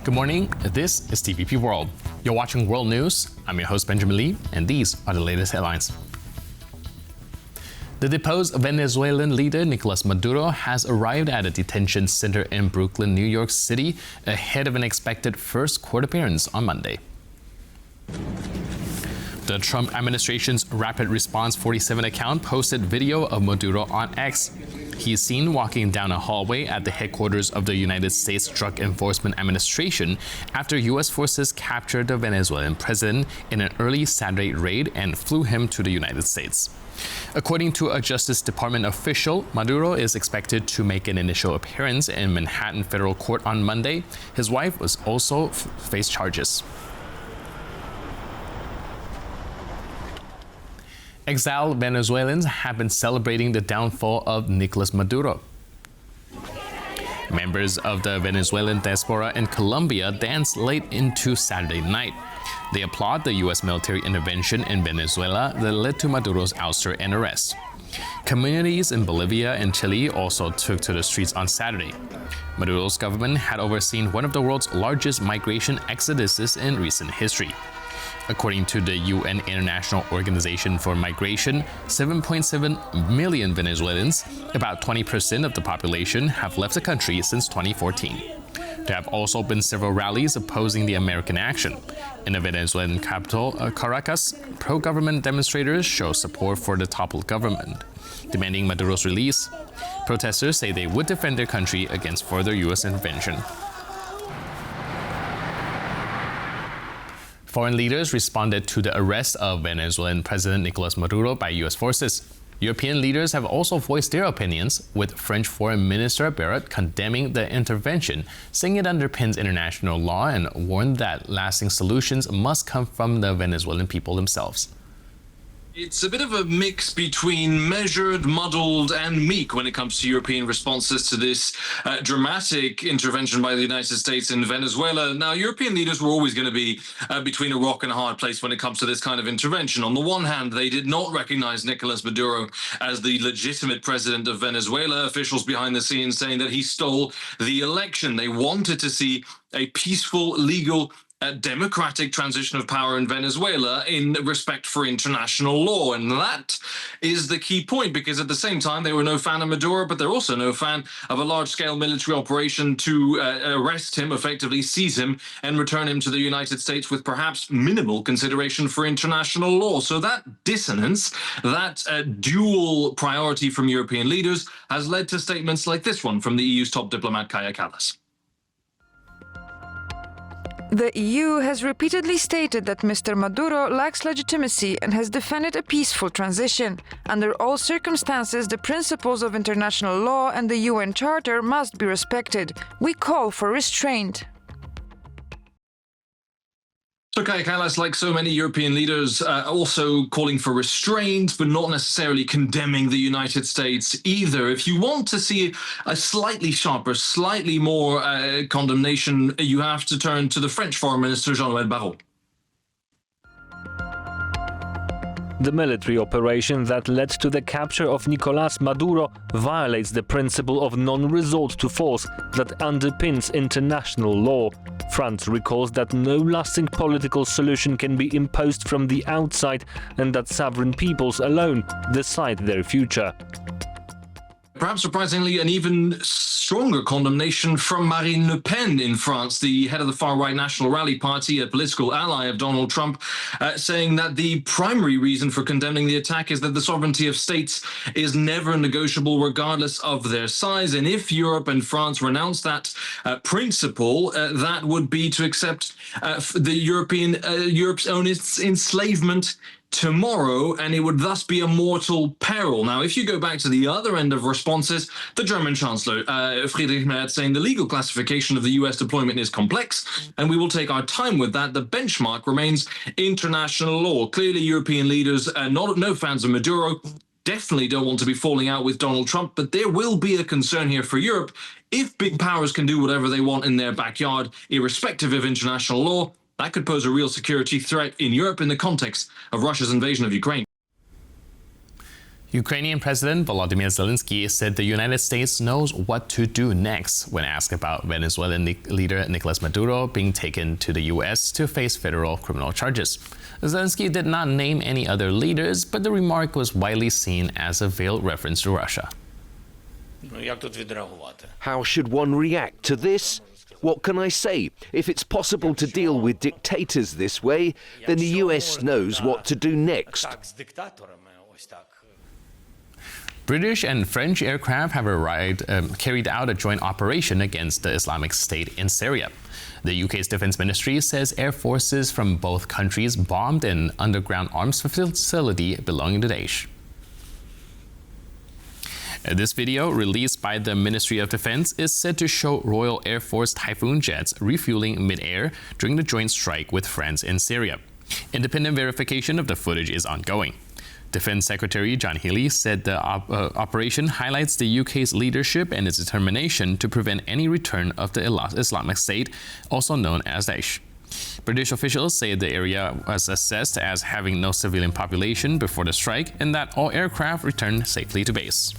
Good morning, this is TVP World. You're watching World News. I'm your host Benjamin Lee, and these are the latest headlines. The deposed Venezuelan leader Nicolás Maduro has arrived at a detention center in Brooklyn, New York City, ahead of an expected first court appearance on Monday. The Trump administration's Rapid Response 47 account posted video of Maduro on X. He is seen walking down a hallway at the headquarters of the United States Drug Enforcement Administration after U.S. forces captured the Venezuelan president in an early Saturday raid and flew him to the United States. According to a Justice Department official, Maduro is expected to make an initial appearance in Manhattan federal court on Monday. His wife was also face charges. Exiled Venezuelans have been celebrating the downfall of Nicolás Maduro. Members of the Venezuelan diaspora in Colombia danced late into Saturday night. They applaud the U.S. military intervention in Venezuela that led to Maduro's ouster and arrest. Communities in Bolivia and Chile also took to the streets on Saturday. Maduro's government had overseen one of the world's largest migration exoduses in recent history. According to the UN International Organization for Migration, 7.7 million Venezuelans, about 20% of the population, have left the country since 2014. There have also been several rallies opposing the American action. In the Venezuelan capital, Caracas, pro-government demonstrators show support for the toppled government, demanding Maduro's release. Protesters say they would defend their country against further U.S. intervention. Foreign leaders responded to the arrest of Venezuelan President Nicolás Maduro by U.S. forces. European leaders have also voiced their opinions, with French Foreign Minister Barrot condemning the intervention, saying it underpins international law and warned that lasting solutions must come from the Venezuelan people themselves. It's a bit of a mix between measured, muddled, and meek when it comes to European responses to this dramatic intervention by the United States in Venezuela. Now, European leaders were always going to be between a rock and a hard place when it comes to this kind of intervention. On the one hand, they did not recognize Nicolás Maduro as the legitimate president of Venezuela, officials behind the scenes saying that he stole the election. They wanted to see a peaceful, legal, democratic transition of power in Venezuela in respect for international law. And that is the key point, because at the same time, they were no fan of Maduro, but they're also no fan of a large-scale military operation to arrest him, effectively seize him, and return him to the United States with perhaps minimal consideration for international law. So that dissonance, that dual priority from European leaders has led to statements like this one from the EU's top diplomat, Kaja Kallas. The EU has repeatedly stated that Mr. Maduro lacks legitimacy and has defended a peaceful transition. Under all circumstances, the principles of international law and the UN Charter must be respected. We call for restraint. So Kaja Kallas, like so many European leaders, also calling for restraint, but not necessarily condemning the United States either. If you want to see a slightly sharper, slightly more condemnation, you have to turn to the French Foreign Minister Barrot. The military operation that led to the capture of Nicolás Maduro violates the principle of non-resort to force that underpins international law. France recalls that no lasting political solution can be imposed from the outside and that sovereign peoples alone decide their future. Perhaps surprisingly, an even stronger condemnation from Marine Le Pen in France, the head of the far-right National Rally Party, a political ally of Donald Trump, saying that the primary reason for condemning the attack is that the sovereignty of states is never negotiable regardless of their size. And if Europe and France renounce that principle, that would be to accept Europe's own enslavement tomorrow, and it would thus be a mortal peril. Now, if you go back to the other end of responses, the German Chancellor, Friedrich Merz, saying the legal classification of the US deployment is complex, and we will take our time with that. The benchmark remains international law. Clearly, European leaders, no fans of Maduro, definitely don't want to be falling out with Donald Trump, but there will be a concern here for Europe. If big powers can do whatever they want in their backyard, irrespective of international law, that could pose a real security threat in Europe in the context of Russia's invasion of Ukraine. Ukrainian President Volodymyr Zelensky said the United States knows what to do next when asked about Venezuelan leader Nicolás Maduro being taken to the U.S. to face federal criminal charges. Zelensky did not name any other leaders, but the remark was widely seen as a veiled reference to Russia. How should one react to this? What can I say? If it's possible to deal with dictators this way, then the US knows what to do next. British and French aircraft have carried out a joint operation against the Islamic State in Syria. The UK's Defence Ministry says air forces from both countries bombed an underground arms facility belonging to Daesh. This video, released by the Ministry of Defense, is said to show Royal Air Force Typhoon jets refueling mid-air during the joint strike with France in Syria. Independent verification of the footage is ongoing. Defense Secretary John Healey said the operation highlights the UK's leadership and its determination to prevent any return of the Islamic State, also known as Daesh. British officials say the area was assessed as having no civilian population before the strike and that all aircraft returned safely to base.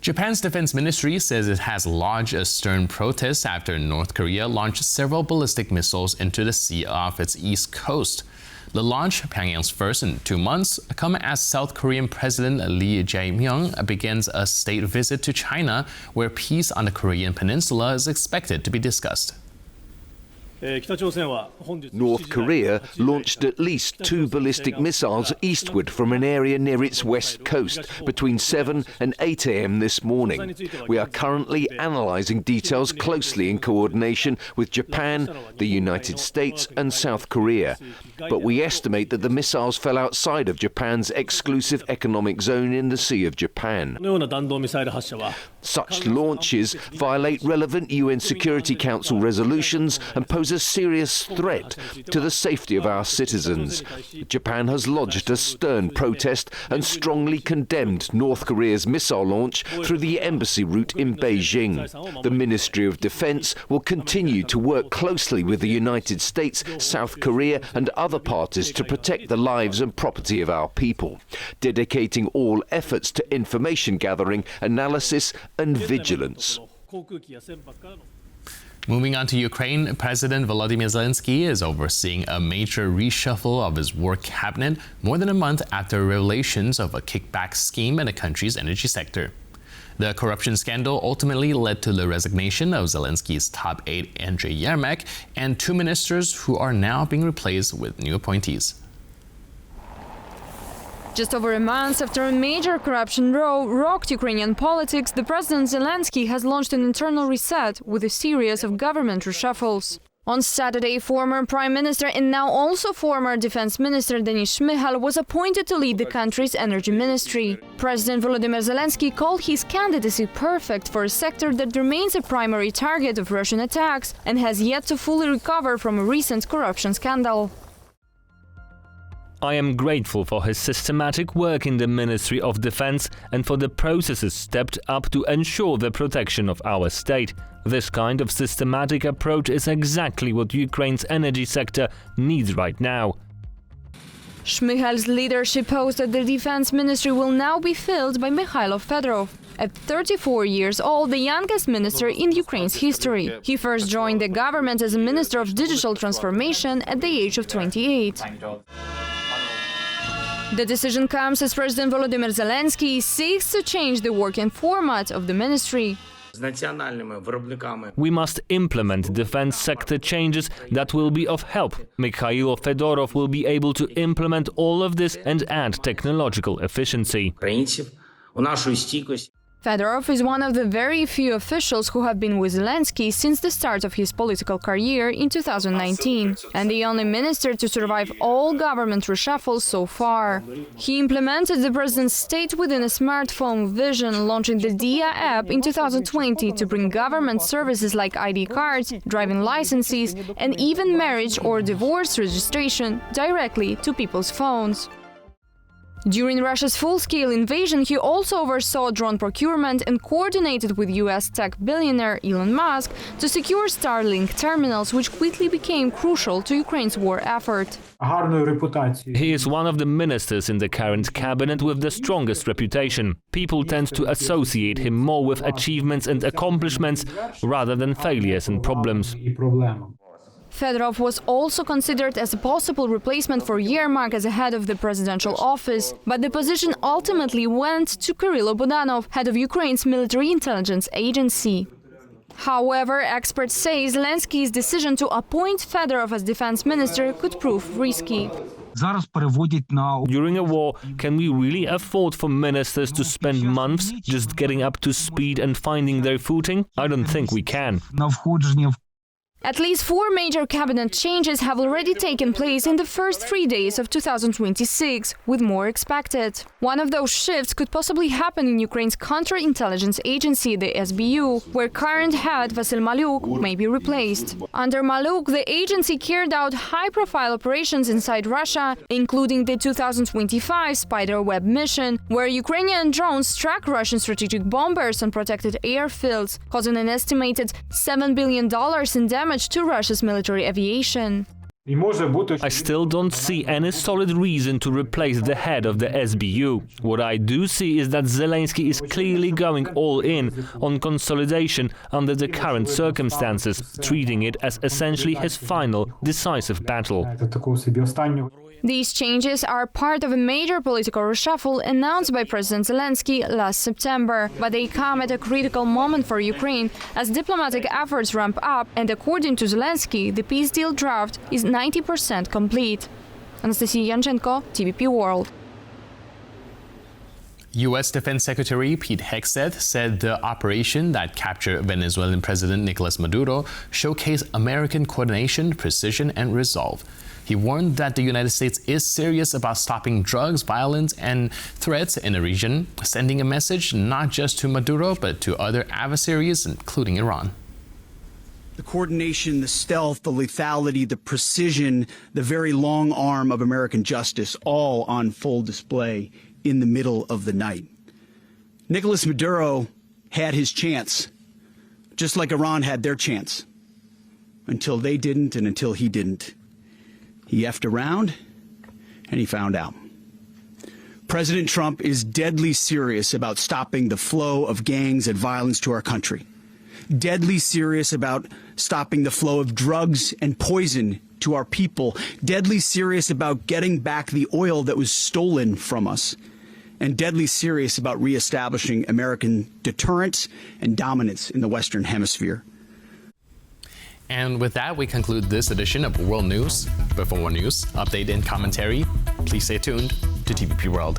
Japan's defense ministry says it has lodged a stern protest after North Korea launched several ballistic missiles into the sea off its east coast. The launch, Pyongyang's first in 2 months, come as South Korean President Lee Jae-myung begins a state visit to China, where peace on the Korean peninsula is expected to be discussed. North Korea launched at least 2 ballistic missiles eastward from an area near its west coast between 7 and 8 a.m. this morning. We are currently analysing details closely in coordination with Japan, the United States and South Korea. But we estimate that the missiles fell outside of Japan's exclusive economic zone in the Sea of Japan. Such launches violate relevant UN Security Council resolutions and pose a serious threat to the safety of our citizens. Japan has lodged a stern protest and strongly condemned North Korea's missile launch through the embassy route in Beijing. The Ministry of Defense will continue to work closely with the United States, South Korea and other parties to protect the lives and property of our people, dedicating all efforts to information gathering, analysis and vigilance. Moving on to Ukraine, President Volodymyr Zelensky is overseeing a major reshuffle of his war cabinet more than a month after revelations of a kickback scheme in the country's energy sector. The corruption scandal ultimately led to the resignation of Zelensky's top aide Andriy Yermak and 2 ministers who are now being replaced with new appointees. Just over a month after a major corruption row rocked Ukrainian politics, the President Zelensky has launched an internal reset with a series of government reshuffles. On Saturday, former Prime Minister and now also former Defense Minister Denis Shmyhal was appointed to lead the country's energy ministry. President Volodymyr Zelensky called his candidacy perfect for a sector that remains a primary target of Russian attacks and has yet to fully recover from a recent corruption scandal. I am grateful for his systematic work in the Ministry of Defense and for the processes stepped up to ensure the protection of our state. This kind of systematic approach is exactly what Ukraine's energy sector needs right now. Shmyhal's leadership post at the Defense Ministry will now be filled by Mikhailo Fedorov. At 34 years old, the youngest minister in Ukraine's history. He first joined the government as a Minister of Digital Transformation at the age of 28. The decision comes as President Volodymyr Zelensky seeks to change the working format of the ministry. We must implement defense sector changes that will be of help. Mikhailo Fedorov will be able to implement all of this and add technological efficiency. Fedorov is one of the very few officials who have been with Zelensky since the start of his political career in 2019, and the only minister to survive all government reshuffles so far. He implemented the president's state within a smartphone vision, launching the DIA app in 2020 to bring government services like ID cards, driving licenses, and even marriage or divorce registration directly to people's phones. During Russia's full-scale invasion, he also oversaw drone procurement and coordinated with US tech billionaire Elon Musk to secure Starlink terminals, which quickly became crucial to Ukraine's war effort. He is one of the ministers in the current cabinet with the strongest reputation. People tend to associate him more with achievements and accomplishments rather than failures and problems. Fedorov was also considered as a possible replacement for Yermak as a head of the presidential office, but the position ultimately went to Kirill Budanov, head of Ukraine's military intelligence agency. However, experts say Zelensky's decision to appoint Fedorov as defense minister could prove risky. During a war, can we really afford for ministers to spend months just getting up to speed and finding their footing? I don't think we can. At least 4 major cabinet changes have already taken place in the first 3 days of 2026, with more expected. One of those shifts could possibly happen in Ukraine's counterintelligence agency, the SBU, where current head Vasyl Malyuk may be replaced. Under Malyuk, the agency carried out high-profile operations inside Russia, including the 2025 Spiderweb mission, where Ukrainian drones struck Russian strategic bombers on protected airfields, causing an estimated $7 billion in damage to Russia's military aviation. I still don't see any solid reason to replace the head of the SBU. What I do see is that Zelensky is clearly going all in on consolidation under the current circumstances, treating it as essentially his final, decisive battle. These changes are part of a major political reshuffle announced by President Zelensky last September, but they come at a critical moment for Ukraine as diplomatic efforts ramp up, and according to Zelensky, the peace deal draft is 90% complete. Anastasia Yanchenko, TVP World. U.S. Defense Secretary Pete Hegseth said the operation that captured Venezuelan President Nicolás Maduro showcased American coordination, precision, and resolve. He warned that the United States is serious about stopping drugs, violence, and threats in the region, sending a message not just to Maduro, but to other adversaries, including Iran. The coordination, the stealth, the lethality, the precision, the very long arm of American justice, all on full display in the middle of the night. Nicolás Maduro had his chance, just like Iran had their chance, until they didn't and until he didn't. He effed around, and he found out. President Trump is deadly serious about stopping the flow of gangs and violence to our country. Deadly serious about stopping the flow of drugs and poison to our people. Deadly serious about getting back the oil that was stolen from us. And deadly serious about reestablishing American deterrence and dominance in the Western Hemisphere. And with that, we conclude this edition of World News. But for more news, update, and commentary, please stay tuned to TVP World.